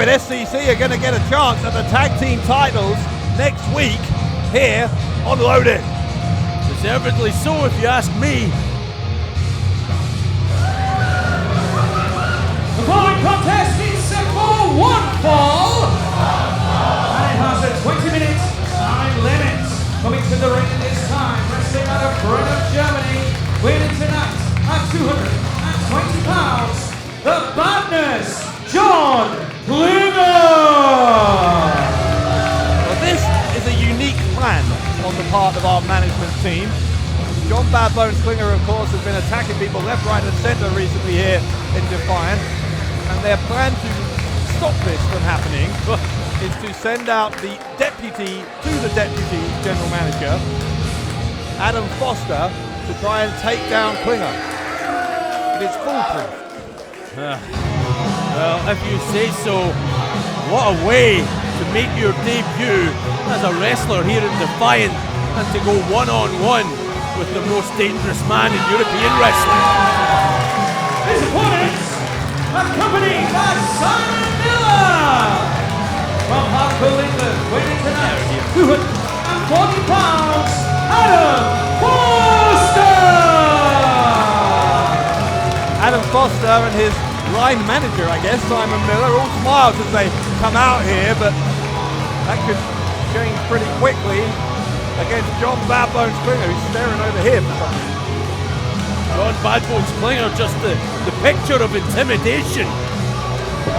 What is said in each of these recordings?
it, SCC are going to get a chance at the tag team titles next week here on Loaded. Deservedly so, if you ask me. The following contest is set for one fall. And it has a 20-minute time limit. Coming to the ring this time, wrestling out of Bremen, Germany, winning tonight at 220 pounds, the Badness, John Klinger. Well, this is a unique plan on the part of our management team. John Bad Bones Klinger, of course, has been attacking people left, right and centre recently here in Defiant. And their plan to stop this from happening is to send out the deputy general manager, Adam Foster, to try and take down Klinger. It is foolproof. Well, if you say so, what a way to make your debut as a wrestler here in Defiant and to go one-on-one with the most dangerous man in European wrestling. His opponents, accompanied by Simon Miller from Hartlepool, England, weighing tonight 240 pounds, Adam Foster. Adam Foster and his line manager, I guess, Simon Miller, all smiles as they come out here, but that could change pretty quickly against John Bad Bones Klinger, who's staring over him. John Bad Bones Klinger, just the picture of intimidation.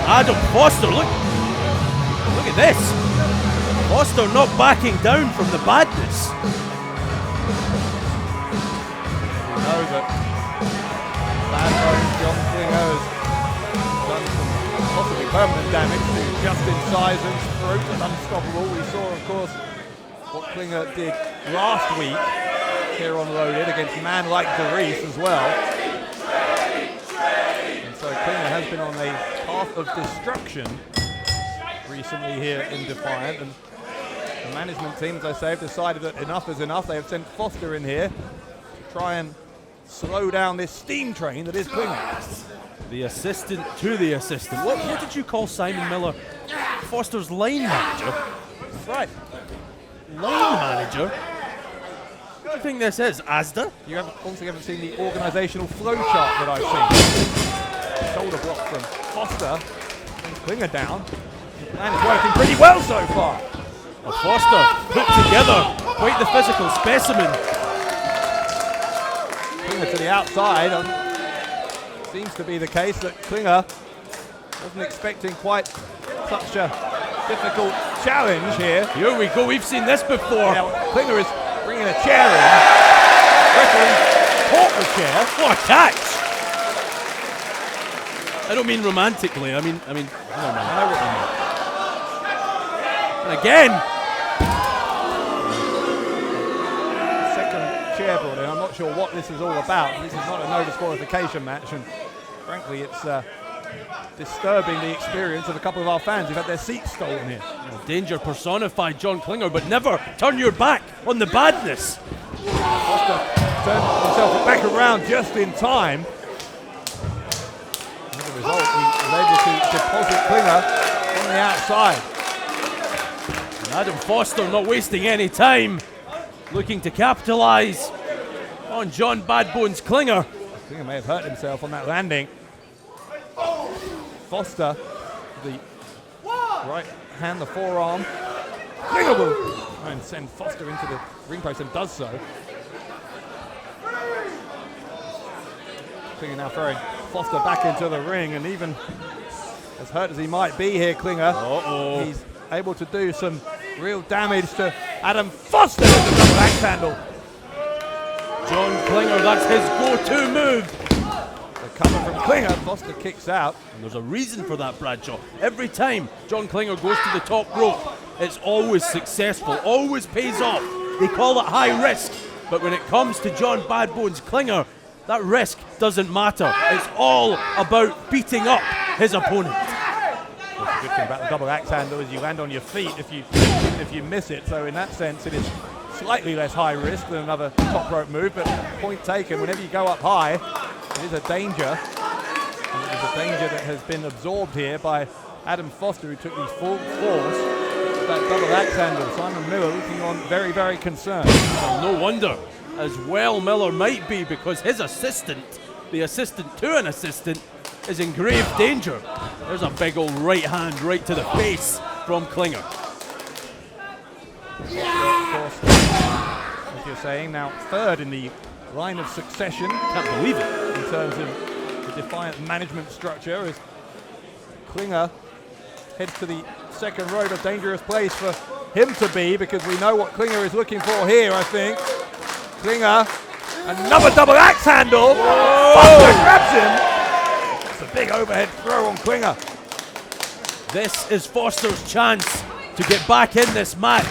Adam Foster, look at this. Foster not backing down from the badness. You know that Bad Bones John Klinger has done some possibly permanent damage to Justin Sizen's throat at Unstoppable. We saw, of course, what Klinger did last week here on Loaded against a man like Darius as well. And so Klinger has been on a path of destruction recently here in Defiant, and the management team, as I say, have decided that enough is enough. They have sent Foster in here to try and slow down this steam train that is Klinger. The assistant to the assistant. What did you call Simon Miller? Foster's line manager? That's right. Line manager? What do you think this is, Asda? You haven't seen the organisational flow chart that I've seen. Shoulder block from Foster and Klinger down. The plan is working pretty well so far. Foster put together, quite the physical specimen. Klinger to the outside. Seems to be the case that Klinger wasn't expecting quite such a difficult challenge here. Here we go, we've seen this before. Now, Klinger is bringing a chair in. Referee caught the chair. What a catch! I don't mean romantically, I mean, never mind. I know what you mean. And again! Second chair brought in. I'm not sure what this is all about. This is not a no disqualification match, and frankly, it's disturbing the experience of a couple of our fans who've had their seats stolen here. Danger personified, John Klinger, but never turn your back on the badness. Foster turned himself back around just in time. As a result, he was able to deposit Klinger on the outside. And Adam Foster not wasting any time, looking to capitalise on John Bad Bones Klinger. Klinger may have hurt himself on that landing. Foster, the right hand, the forearm. Klinger will try and send Foster into the ring post and does so. Klinger now throwing Foster back into the ring, and even as hurt as he might be here, Klinger, he's able to do some real damage to Adam Foster with the double axe handle. John Klinger, that's his go-to move. Cover from Klinger, Foster kicks out. And there's a reason for that, Bradshaw. Every time John Klinger goes to the top rope, it's always successful, always pays off. They call it high risk, but when it comes to John Bad Bones Klinger, that risk doesn't matter. It's all about beating up his opponent. The good thing about the double axe handle is you land on your feet if you miss it, so in that sense it is slightly less high risk than another top rope move, but point taken, whenever you go up high, it is a danger. And it is a danger that has been absorbed here by Adam Foster, who took the full force of that double axe handle. Simon Miller looking on very, very concerned. Well, no wonder, as well Miller might be, because his assistant, the assistant to an assistant, is in grave danger. There's a big old right hand right to the face from Klinger. Of course, as you're saying, now third in the line of succession. Can't believe it. In terms of the Defiant management structure, as Klinger heads to the second road, a dangerous place for him to be, because we know what Klinger is looking for here, I think. Klinger, another double axe handle. Foster grabs him. It's a big overhead throw on Klinger. This is Foster's chance to get back in this match.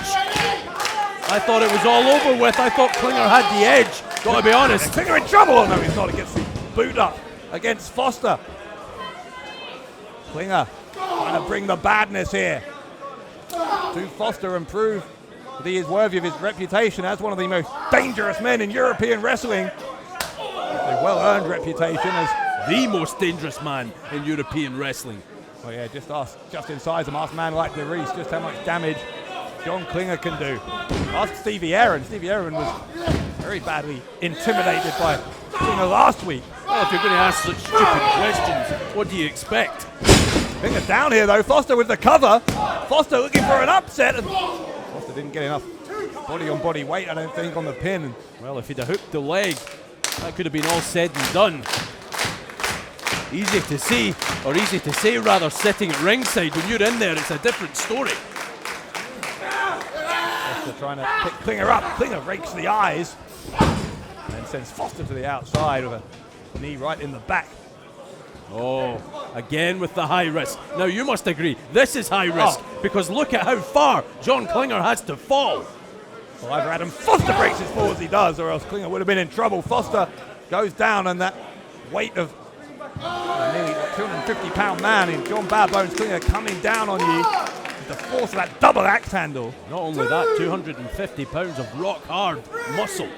I thought it was all over with. I thought Klinger had the edge, gotta be honest. Klinger in trouble. Oh no, he's not. He gets the boot up against Foster. Klinger trying to bring the badness here to Foster and prove that he is worthy of his reputation as one of the most dangerous men in European wrestling. A well-earned reputation as The most dangerous man in European wrestling. well, yeah, just ask Justin Sizem, ask a man like DeReese just how much damage John Klinger can do. Ask Stevie Aaron. Stevie Aaron was very badly intimidated by Klinger last week. Well, if you're going to ask such stupid questions, what do you expect? Klinger down here though, Foster with the cover. Foster looking for an upset, and Foster didn't get enough body on body weight, I don't think, on the pin. Well, if he'd have hooked the leg, that could have been all said and done. Easy to see, or easy to say rather, sitting at ringside. When you're in there, it's a different story. Foster trying to pick Klinger up. Klinger rakes the eyes and then sends Foster to the outside with a knee right in the back. Oh, again with the high risk. Now you must agree, this is high risk, because look at how far John Klinger has to fall. Well, either Adam Foster breaks as far as he does, or else Klinger would have been in trouble. Foster goes down, and that weight of nearly 250-pound man in John Bad Bones Klinger coming down on you with the force of that double axe handle. Not only that, 250 pounds of rock hard muscle.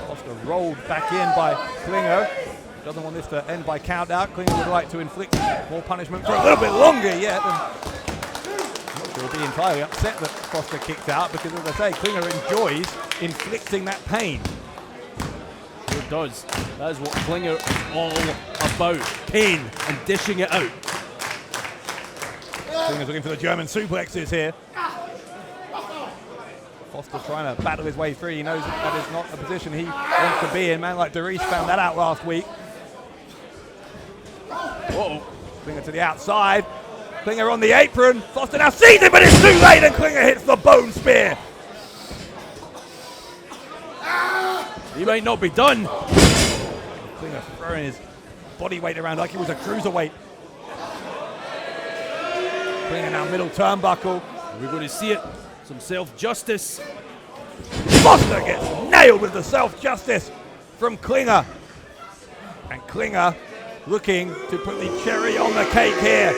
Foster rolled back in by Klinger. Doesn't want this to end by count out. Klinger would like to inflict more punishment for a little bit longer yet. I'm not sure he'll be entirely upset that Foster kicked out, because, as I say, Klinger enjoys inflicting that pain. It does. That is what Klinger is all about. Pain and dishing it out. Klinger's looking for the German suplexes here. Foster trying to battle his way through. He knows that is not a position he wants to be in. Man like DeReese found that out last week. Uh-oh. Klinger to the outside. Klinger on the apron. Foster now sees it, but it's too late, and Klinger hits the bone spear. He might not be done. Klinger throwing his body weight around like he was a cruiserweight. Klinger now middle turnbuckle. We're going to see it. Some self-justice. Foster gets nailed with the self-justice from Klinger. And Klinger looking to put the cherry on the cake here.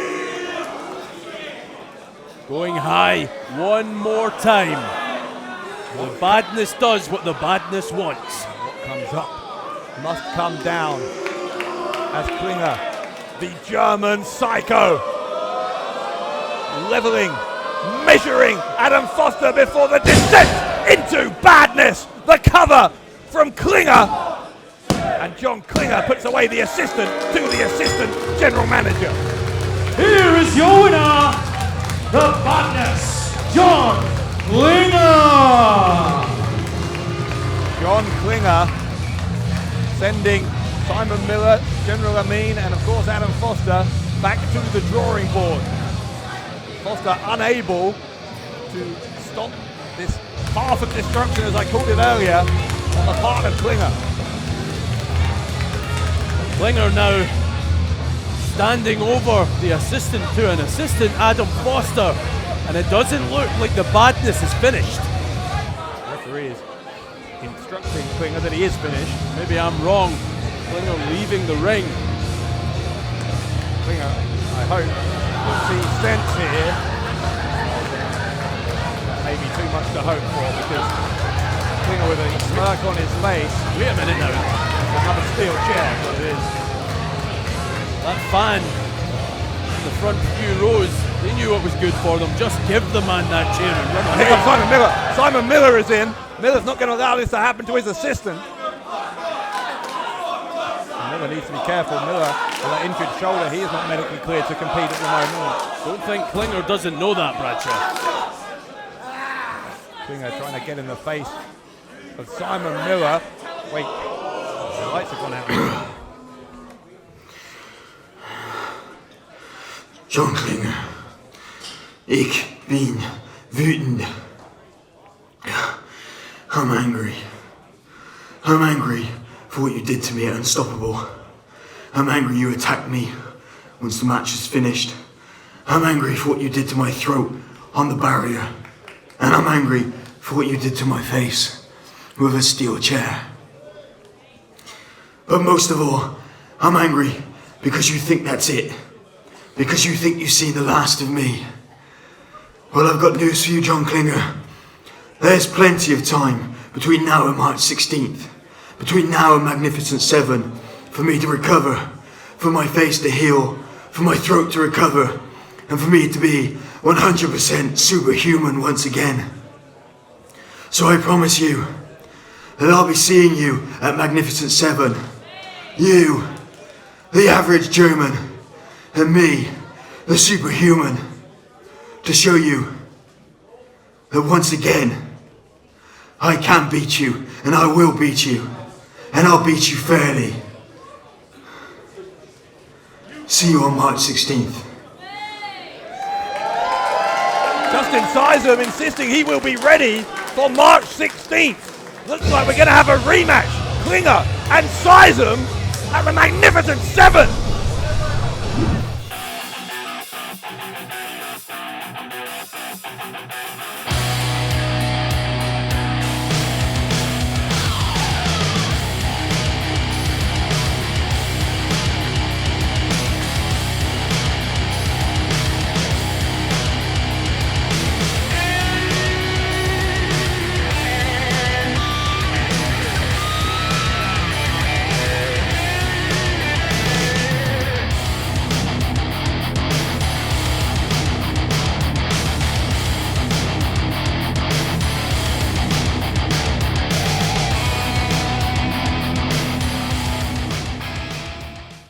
Going high one more time. The badness does what the badness wants. What comes up must come down as Klinger, the German psycho, leveling, measuring Adam Foster before the descent into badness. The cover from Klinger, and John Klinger puts away the assistant to the assistant general manager. Here is your winner, the badness, John Klinger. John Klinger sending Simon Miller, General Amin, and of course Adam Foster back to the drawing board. Foster unable to stop this path of destruction, as I called it earlier, on the part of Klinger. Klinger now standing over the assistant to an assistant, Adam Foster, and it doesn't look like the badness is finished. The referee is instructing Klinger that he is finished. Maybe I'm wrong. Klinger leaving the ring. Klinger, I hope, will see sense here. That may be too much to hope for, because Klinger with a smirk on his face. Wait a minute now. Another steel chair, but it is. That fan in the front few rows, they knew what was good for them. Just give the man that chair and run Here away. comes Simon Miller. Simon Miller is in. Miller's not going to allow this to happen to his assistant. Miller needs to be careful. Miller with that injured shoulder, he is not medically cleared to compete at the moment. Don't think Klinger doesn't know that, Bradshaw. Klinger trying to get in the face of Simon Miller. Wait, the lights have gone out. John Klinger, ich bin wütend. I'm angry. I'm angry for what you did to me at Unstoppable. I'm angry you attacked me once the match is finished. I'm angry for what you did to my throat on the barrier. And I'm angry for what you did to my face with a steel chair. But most of all, I'm angry because you think that's it. Because you think you've seen the last of me. Well, I've got news for you, John Klinger. There's plenty of time between now and March 16th. Between now and Magnificent 7 for me to recover, for my face to heal, for my throat to recover, and for me to be 100% superhuman once again. So I promise you that I'll be seeing you at Magnificent 7. You, the average German, and me, the superhuman, to show you that once again, I can beat you, and I will beat you, and I'll beat you fairly. See you on March 16th. Justin Sizem insisting he will be ready for March 16th. Looks like we're going to have a rematch. Klinger and Sizem at the Magnificent 7.